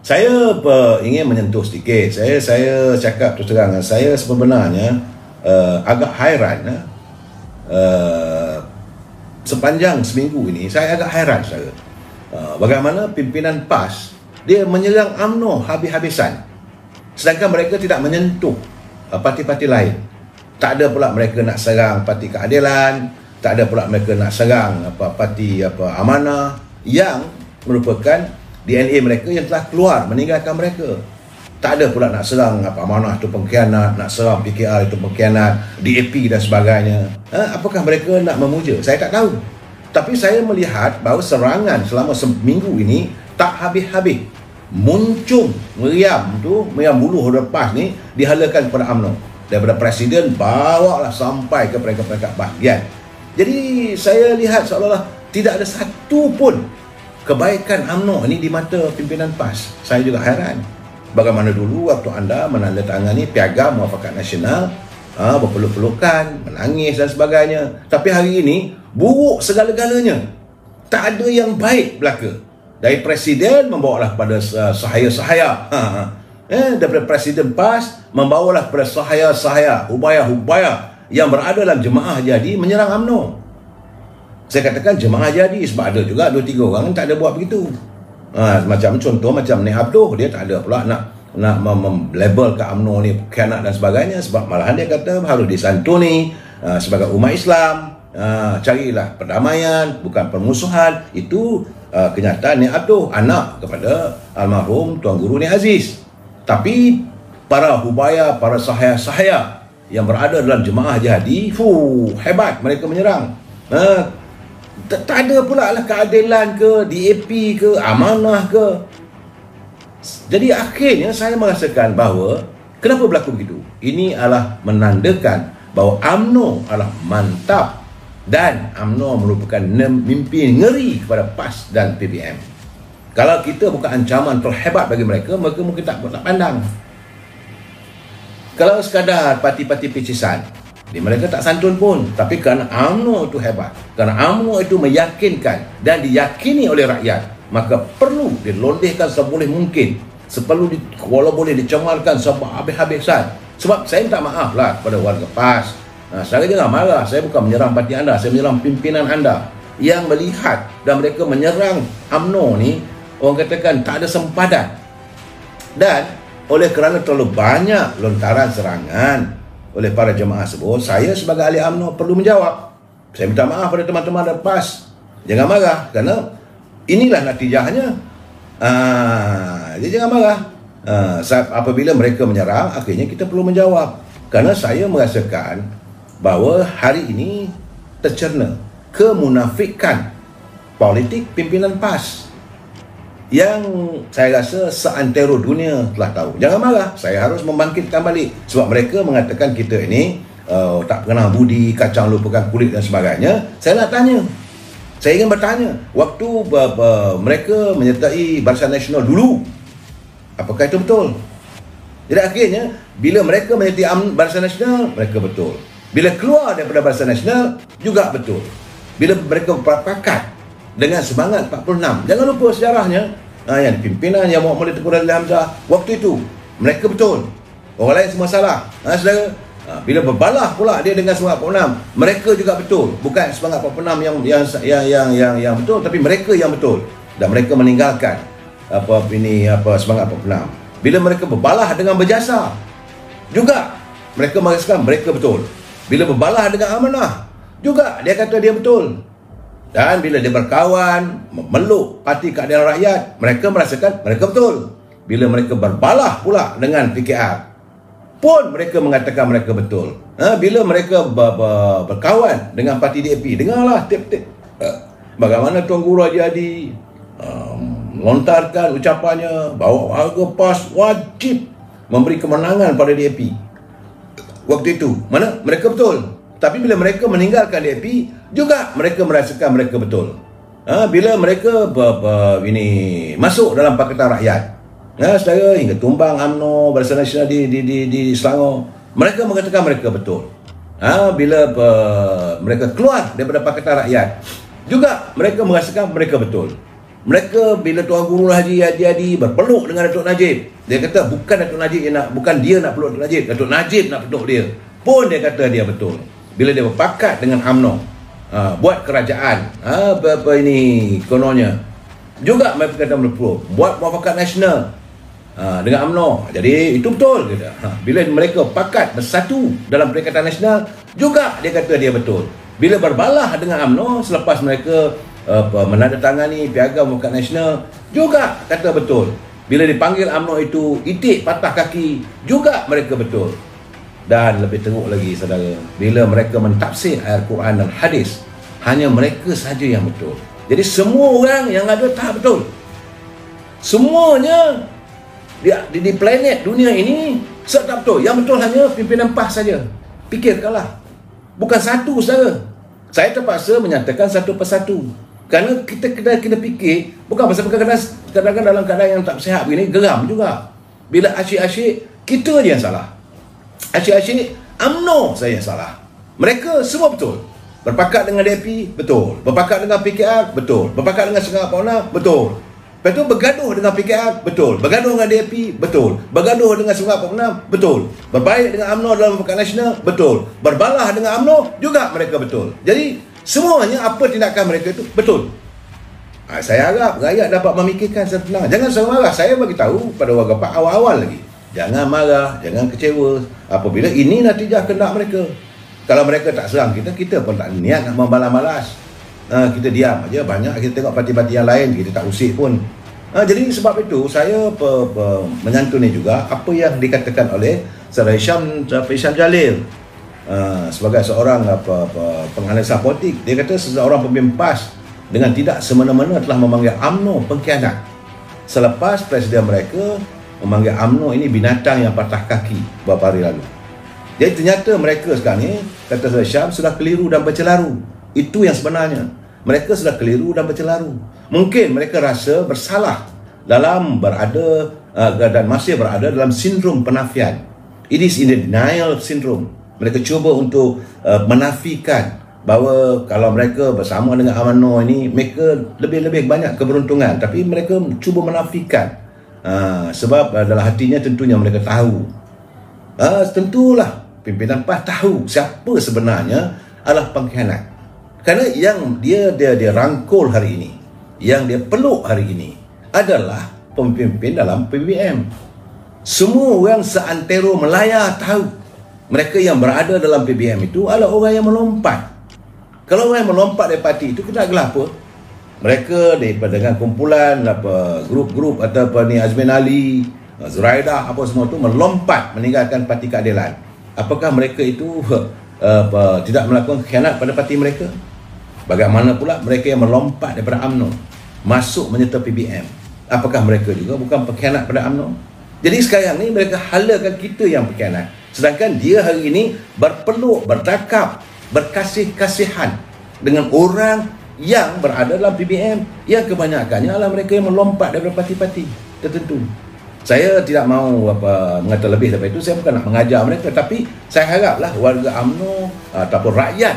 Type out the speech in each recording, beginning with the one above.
Saya ingin menyentuh sedikit. Saya cakap terus terang, saya sebenarnya agak hairan. Sepanjang seminggu ini saya agak hairan saudara. Bagaimana pimpinan PAS dia menyerang UMNO habis-habisan, sedangkan mereka tidak menyentuh parti-parti lain. Tak ada pula mereka nak serang Parti Keadilan, tak ada pula mereka nak serang parti Amanah yang merupakan DNA mereka yang telah keluar meninggalkan mereka. Tak ada pula nak serang Amanah itu pengkhianat, nak serang PKR itu pengkhianat, DAP dan sebagainya. Apakah mereka nak memuja? Saya tak tahu. Tapi saya melihat bahawa serangan selama seminggu ini tak habis-habis. Muncung meriam buluh lepas ni dihalakan kepada UMNO. Daripada Presiden bawalah sampai ke peringkat-peringkat bahagian. Jadi saya lihat seolah-olah tidak ada satu pun kebaikan UMNO ini di mata pimpinan PAS. Saya juga hairan. Bagaimana dulu waktu anda menandatangani Piagam Muafakat Nasional, berpeluk-pelukan, menangis dan sebagainya. Tapi hari ini buruk segala-galanya. Tak ada yang baik belaka. Dari Presiden membawalah kepada sahaya-sahaya. Daripada Presiden PAS membawalah kepada sahaya-sahaya, hubaya-hubaya yang berada dalam jemaah jadi menyerang UMNO. Saya katakan jemaah jadi sebab ada juga 2-3 orang tak ada buat begitu. Macam contoh macam Nik Abduh, dia tak ada pula nak label ke UMNO ni khianat dan sebagainya, sebab malahan dia kata harus disantuni sebagai umat Islam. Carilah perdamaian, bukan permusuhan. Itu kenyataan Nik Abduh, anak kepada almarhum Tuan Guru Nik Aziz. Tapi para hubaya, para sahaya-sahaya yang berada dalam jemaah jadi, hebat mereka menyerang. Tak ada pula lah Keadilan ke, DAP ke, Amanah ke. Jadi akhirnya saya merasakan bahawa kenapa berlaku begitu? Ini adalah menandakan bahawa UMNO adalah mantap dan UMNO merupakan mimpi ngeri kepada PAS dan PBM. Kalau kita bukan ancaman terhebat bagi mereka, mereka mungkin tak pandang. Kalau sekadar parti-parti pecisan, mereka tak santun pun. Tapi kerana UMNO itu hebat, kerana UMNO itu meyakinkan dan diyakini oleh rakyat, maka perlu dilondehkan seboleh mungkin, walau boleh dicemarkan sampai habis-habisan. Sebab saya minta maaf lah kepada warga PAS. Saya jangan marah, saya bukan menyerang parti anda, saya menyerang pimpinan anda yang melihat dan mereka menyerang UMNO ni, orang katakan tak ada sempadan. Dan oleh kerana terlalu banyak lontaran serangan oleh para jemaah sebut, saya sebagai ahli UMNO perlu menjawab. Saya minta maaf pada teman-teman dari PAS. Jangan marah, kerana inilah natijahnya. Jadi jangan marah. Apabila mereka menyerang, akhirnya kita perlu menjawab. Kerana saya merasakan bahawa hari ini tercerna kemunafikan politik pimpinan PAS yang saya rasa seantero dunia telah tahu. Jangan marah, saya harus membangkitkan balik. Sebab mereka mengatakan kita ini tak kenal budi, kacang lupakan kulit dan sebagainya. Saya nak tanya, saya ingin bertanya, waktu mereka menyertai Barisan Nasional dulu, apakah itu betul? Jadi akhirnya bila mereka menyertai Barisan Nasional, mereka betul. Bila keluar daripada Barisan Nasional, juga betul. Bila mereka berpakat dengan semangat 46, jangan lupa sejarahnya, yang pimpinan yang Muhammad Tengku Razak Hamzah, waktu itu mereka betul, orang lain semua salah. Saudara, bila berbalah pula dia dengan semangat 46, mereka juga betul. Bukan semangat 46 yang betul, tapi mereka yang betul, dan mereka meninggalkan semangat 46. Bila mereka berbalah dengan Berjasa, juga mereka merasakan mereka betul. Bila berbalah dengan Amanah, juga dia kata dia betul. Dan bila dia berkawan, memeluk Parti Keadilan Rakyat, mereka merasakan mereka betul. Bila mereka berbalah pula dengan PKR, pun mereka mengatakan mereka betul. Bila mereka berkawan dengan Parti DAP, dengarlah tip-tip bagaimana Tuan Guru Haji Hadi melontarkan ucapannya bahawa harga PAS wajib memberi kemenangan pada DAP. Waktu itu, mana mereka betul. Tapi bila mereka meninggalkan DAP, juga mereka merasakan mereka betul. Bila mereka masuk dalam Pakatan Rakyat, saudara, hingga tumbang UMNO, Barisan Nasional di Selangor, mereka mengatakan mereka betul. Bila mereka keluar daripada Pakatan Rakyat, juga mereka merasakan mereka betul. Mereka bila Tuan Guru Haji Hadi berpeluk dengan Datuk Najib, dia kata bukan Datuk Najib bukan dia nak peluk Datuk Najib, Datuk Najib nak peluk dia. Pun dia kata dia betul. Bila dia berpakat dengan UMNO, buat kerajaan, apa ini kononnya, juga mereka kata berpeluk, buat muafakat nasional dengan UMNO. Jadi itu betul kita. Bila mereka pakat bersatu dalam Perikatan Nasional, juga dia kata dia betul. Bila berbalah dengan UMNO selepas mereka menandatangani Piagam Muafakat Nasional, juga kata betul. Bila dipanggil UMNO itu itik patah kaki, juga mereka betul. Dan lebih teruk lagi saudara, bila mereka mentafsir ayat Quran dan hadis, hanya mereka saja yang betul. Jadi semua orang yang ada tak betul. Semuanya di planet dunia ini tak betul. Yang betul hanya pimpinan PAS saja. Fikirkanlah. Bukan satu saudara. Saya terpaksa menyatakan satu persatu. Kerana kita kena fikir, bukan pasal kadang-kadang dalam keadaan yang tak sihat begini, geram juga. Bila asyik-asyik, kita je yang salah. Asyik-asyik, UMNO saya yang salah. Mereka semua betul. Berpakat dengan DAP, betul. Berpakat dengan PKR, betul. Berpakat dengan Sengah Pauna, betul. Lepas tu bergaduh dengan PKR, betul. Bergaduh dengan DAP, betul. Bergaduh dengan Sengah Pauna, betul. Berbaik dengan UMNO dalam Muafakat Nasional, betul. Berbalah dengan UMNO, juga mereka betul. Jadi, semuanya apa tindakan mereka itu betul. Saya harap rakyat dapat memikirkan secara tenang. Jangan sangat marah. Saya bagi tahu pada warga PAS awal-awal lagi. Jangan marah, jangan kecewa. Apabila ini natijah kehendak mereka. Kalau mereka tak serang kita, kita pun tak niat nak membalas-balas. Kita diam aja. Banyak kita tengok parti-parti yang lain, kita tak usik pun. Jadi sebab itu saya menyantuni juga apa yang dikatakan oleh Saudara Hisham Jalil sebagai seorang penganalisa politik. Dia kata seseorang pemimpin PAS dengan tidak semena-mena telah memanggil UMNO pengkhianat selepas presiden mereka memanggil UMNO ini binatang yang patah kaki beberapa hari lalu. Jadi ternyata mereka sekarang ni, kata Saudara Syam, sudah keliru dan bercelaru. Itu yang sebenarnya. Mereka sudah keliru dan bercelaru. Mungkin mereka rasa bersalah dalam berada dan masih berada dalam sindrom penafian. It is in the denial syndrome. Mereka cuba untuk menafikan bahawa kalau mereka bersama dengan UMNO ini, mereka lebih banyak keberuntungan. Tapi mereka cuba menafikan. Sebab dalam hatinya tentunya mereka tahu. Tentulah pimpinan PAS tahu siapa sebenarnya adalah pengkhianat. Kerana yang dia rangkul hari ini, yang dia peluk hari ini adalah pemimpin dalam PBM. Semua orang seantero Melaya tahu mereka yang berada dalam PBM itu adalah orang yang melompat. Kalau orang yang melompat dari parti itu, kita nak gelar apa? Mereka daripada dengan kumpulan grup-grup atau ni Azmin Ali, Zuraidah, apa semua tu melompat meninggalkan Parti Keadilan. Apakah mereka itu tidak melakukan khianat pada parti mereka? Bagaimana pula mereka yang melompat daripada UMNO masuk menyertai PBM? Apakah mereka juga bukan pengkhianat pada UMNO? Jadi sekarang ni mereka halakan kita yang pengkhianat. Sedangkan dia hari ini berpeluk, bercakap, berkasih-kasihan dengan orang yang berada dalam PBM, yang kebanyakannya adalah mereka yang melompat daripada parti-parti tertentu. Saya tidak mahu mengata lebih daripada itu. Saya bukan nak mengajar mereka, tapi saya haraplah warga UMNO ataupun rakyat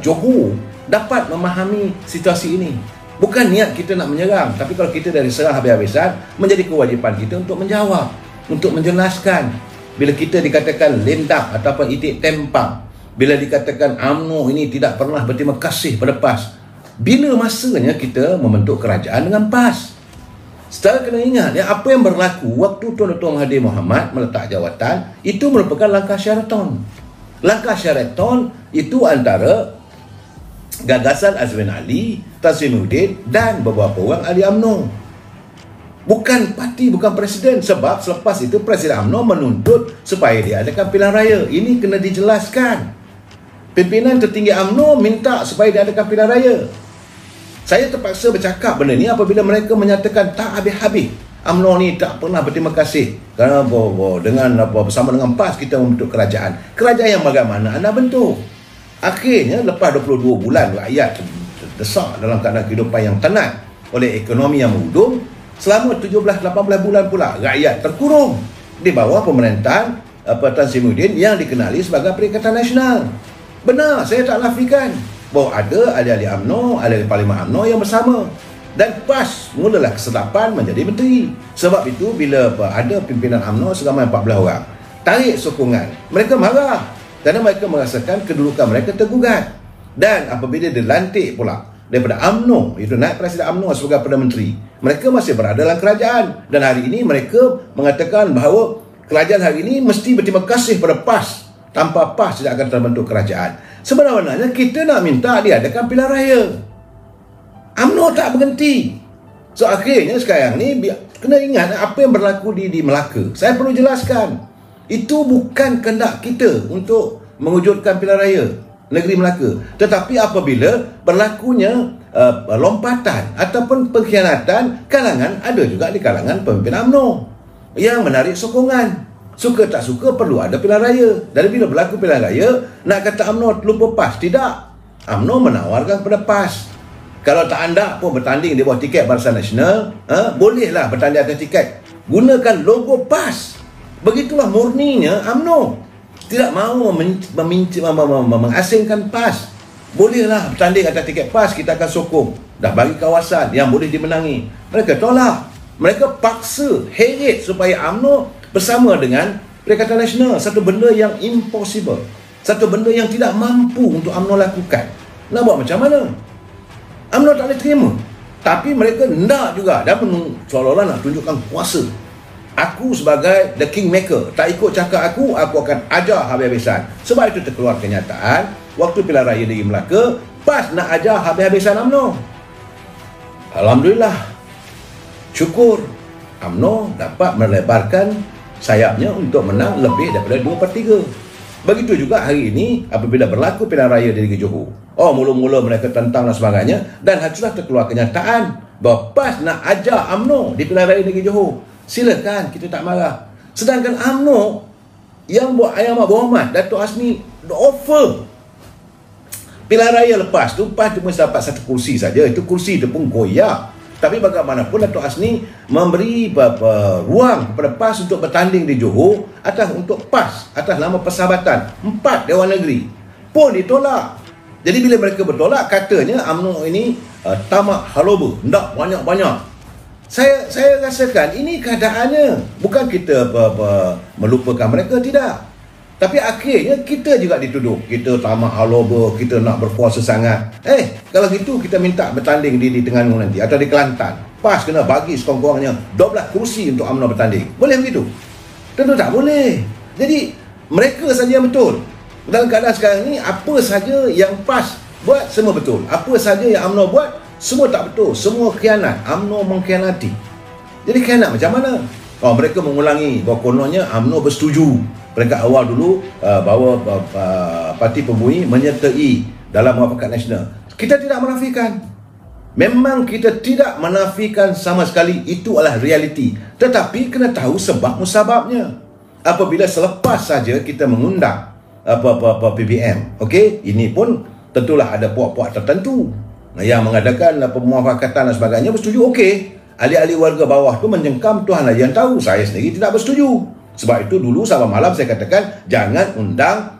Johor dapat memahami situasi ini. Bukan niat kita nak menyerang, tapi kalau kita dari serang habis-habisan, menjadi kewajipan kita untuk menjawab, untuk menjelaskan. Bila kita dikatakan lendak ataupun itik tempang, bila dikatakan UMNO ini tidak pernah berterima kasih pada PAS, bila masanya kita membentuk kerajaan dengan PAS? Setelah kena ingat, apa yang berlaku waktu Tuan Dr. Mahathir Mohamad meletak jawatan, itu merupakan langkah Sheraton. Langkah Sheraton itu antara gagasan Azmin Ali, Tan Sri Muhyiddin dan beberapa orang ahli UMNO. Bukan parti, bukan presiden. Sebab selepas itu Presiden UMNO menuntut supaya dia adakan pilihan raya. Ini kena dijelaskan. Pimpinan tertinggi UMNO minta supaya dia adakan pilihan raya. Saya terpaksa bercakap benda ni apabila mereka menyatakan tak habis-habis UMNO ni tak pernah berterima kasih kerana bersama dengan PAS kita membentuk kerajaan. Kerajaan yang bagaimana anda bentuk? Akhirnya lepas 22 bulan rakyat terdesak dalam keadaan kehidupan yang tenat oleh ekonomi yang menghudung, selama 17-18 bulan pula rakyat terkurung di bawah pemerintahan Tan Sri Muhyiddin yang dikenali sebagai Perikatan Nasional. Benar, saya tak nafikan bahawa ada ahli-ahli UMNO, ahli Parlimen UMNO yang bersama. Dan PAS mulalah kesetapan menjadi menteri. Sebab itu bila ada pimpinan UMNO seramai 14 orang tarik sokongan, mereka marah kerana mereka merasakan kedudukan mereka tergugat. Dan apabila dilantik pula daripada UMNO, itu naik Presiden UMNO sebagai Perdana Menteri, mereka masih berada dalam kerajaan. Dan hari ini mereka mengatakan bahawa kerajaan hari ini mesti berterima kasih pada PAS. Tanpa PAS tidak akan terbentuk kerajaan. Sebenarnya kita nak minta diadakan pilihan raya. UMNO tak berhenti. So akhirnya sekarang ni kena ingat apa yang berlaku di Melaka. Saya perlu jelaskan, itu bukan kehendak kita untuk mewujudkan pilihan raya negeri Melaka. Tetapi apabila berlakunya lompatan ataupun pengkhianatan kalangan, ada juga di kalangan pemimpin UMNO yang menarik sokongan. Suka tak suka perlu ada pilihan raya. Dan bila berlaku pilihan raya, nak kata UMNO lupa PAS? Tidak. UMNO menawarkan kepada PAS, kalau tak anda pun bertanding di bawah tiket Barisan Nasional, bolehlah bertanding atas tiket, gunakan logo PAS. Begitulah murninya UMNO. Tidak mahu mengasingkan PAS. Bolehlah bertanding atas tiket PAS, kita akan sokong. Dah bagi kawasan yang boleh dimenangi. Mereka tolak. Mereka paksa, heret supaya UMNO bersama dengan Perikatan Nasional. Satu benda yang impossible. Satu benda yang tidak mampu untuk UMNO lakukan. Nak buat macam mana? UMNO tak boleh terima. Tapi mereka nak juga, dan seolah-olah nak tunjukkan kuasa. Aku sebagai the kingmaker, tak ikut cakap aku akan ajar habis-habisan. Sebab itu terkeluar kenyataan, waktu pilihan raya di Melaka, PAS nak ajar habis-habisan UMNO. Alhamdulillah, syukur UMNO dapat melebarkan sayapnya untuk menang lebih daripada 2/3. Begitu juga hari ini apabila berlaku pilihan raya di negeri Johor. Mula-mula mereka tentang dan sebagainya, dan sudah terkeluar kenyataan bahawa PAS nak ajar UMNO di pilihan raya negeri Johor. Silakan, kita tak marah. Sedangkan UMNO yang buat Yang Berhormat Datuk Hasni offer pilihan raya lepas tu, PAS cuma dapat 1 kursi saja. Itu kursi itu pun goyak. Tapi bagaimanapun Datuk Hasni memberi ruang kepada PAS untuk bertanding di Johor untuk PAS atas nama Persahabatan 4 Dewan Negeri pun ditolak. Jadi bila mereka bertolak, katanya UMNO ini tamak haloba, hendak banyak-banyak. Saya rasakan ini keadaannya. Bukan kita melupakan mereka, tidak. Tapi akhirnya kita juga dituduh kita tamak haloba, kita nak berkuasa sangat. Kalau gitu kita minta bertanding di Terengganu nanti atau di Kelantan. PAS kena bagi sekurang-kurangnya 12 kursi untuk UMNO bertanding. Boleh begitu? Tentu tak boleh. Jadi mereka saja yang betul. Dalam keadaan sekarang ni, apa saja yang PAS buat semua betul. Apa saja yang UMNO buat semua tak betul. Semua khianat. UMNO mengkhianati. Jadi khianat macam mana? Mereka mengulangi bahawa kononnya UMNO bersetuju peringkat awal dulu bahawa parti pembunyi menyertai dalam Muafakat Nasional. Kita tidak menafikan. Memang kita tidak menafikan sama sekali. Itu adalah realiti. Tetapi kena tahu sebab musababnya. Apabila selepas saja kita mengundang PBM, okey, ini pun tentulah ada puak-puak tertentu yang mengadakan pemuafakatan dan sebagainya bersetuju, okey. Ahli-ahli warga bawah tu menjengkam, Tuhan aja yang tahu. Saya sendiri tidak bersetuju. Sebab itu dulu sampai malam saya katakan jangan undang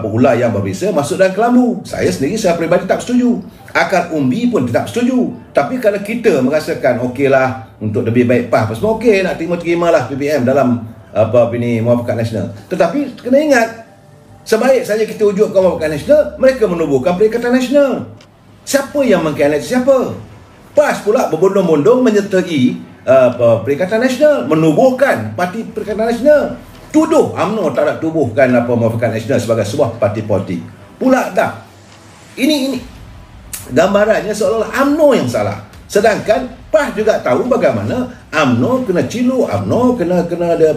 ular yang berbisa masuk dalam Kelambu. Saya sendiri, saya peribadi tak setuju. Akar umbi pun tidak setuju. Tapi kalau kita merasakan okeylah untuk lebih baik PAS semua, okey, nak terima-terimalah PBM dalam Muafakat Nasional. Tetapi kena ingat, sebaik saja kita wujudkan Muafakat Nasional, mereka menubuhkan Perikatan Nasional. Siapa yang mengkhianati siapa? PAS pula berbondong-bondong menyertai Perikatan Nasional, menubuhkan parti Perikatan Nasional. Tuduh UMNO tak nak tubuhkan Muafakat Nasional sebagai sebuah parti politik. Pula dah. Ini gambarannya seolah-olah UMNO yang salah. Sedangkan PAS juga tahu bagaimana UMNO kena ciluk, UMNO kena ada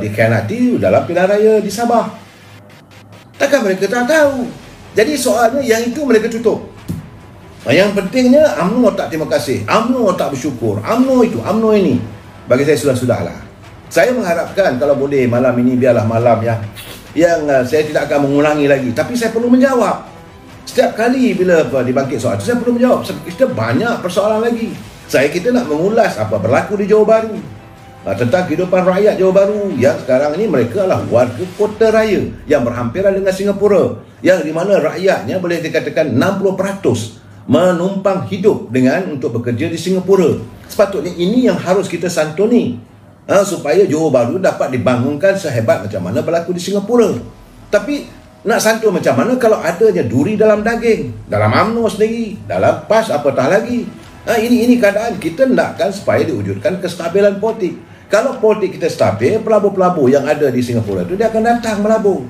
dikhianati dalam pilihan raya di Sabah. Takkan mereka tak tahu? Jadi soalnya yang itu mereka tutup. Yang pentingnya UMNO tak terima kasih, UMNO tak bersyukur, UMNO itu, UMNO ini. Bagi saya sudah-sudahlah. Saya mengharapkan kalau boleh malam ini biarlah malam yang saya tidak akan mengulangi lagi. Tapi saya perlu menjawab. Setiap kali bila dibangkit soal itu, saya perlu menjawab. Kita banyak persoalan lagi. Kita nak mengulas apa berlaku di Johor Bahru, tentang kehidupan rakyat Johor Bahru yang sekarang ini mereka adalah warga kota raya yang berhampiran dengan Singapura, yang di mana rakyatnya boleh dikatakan 60% menumpang hidup dengan untuk bekerja di Singapura. Sepatutnya ini yang harus kita santuni, supaya Johor Bahru dapat dibangunkan sehebat macam mana berlaku di Singapura. Tapi nak santun macam mana kalau adanya duri dalam daging, dalam UMNO sendiri, dalam PAS, apatah lagi. Ini keadaan kita nakkan supaya diwujudkan kestabilan politik. Kalau politik kita stabil, pelabur-pelabur yang ada di Singapura itu dia akan datang melabur.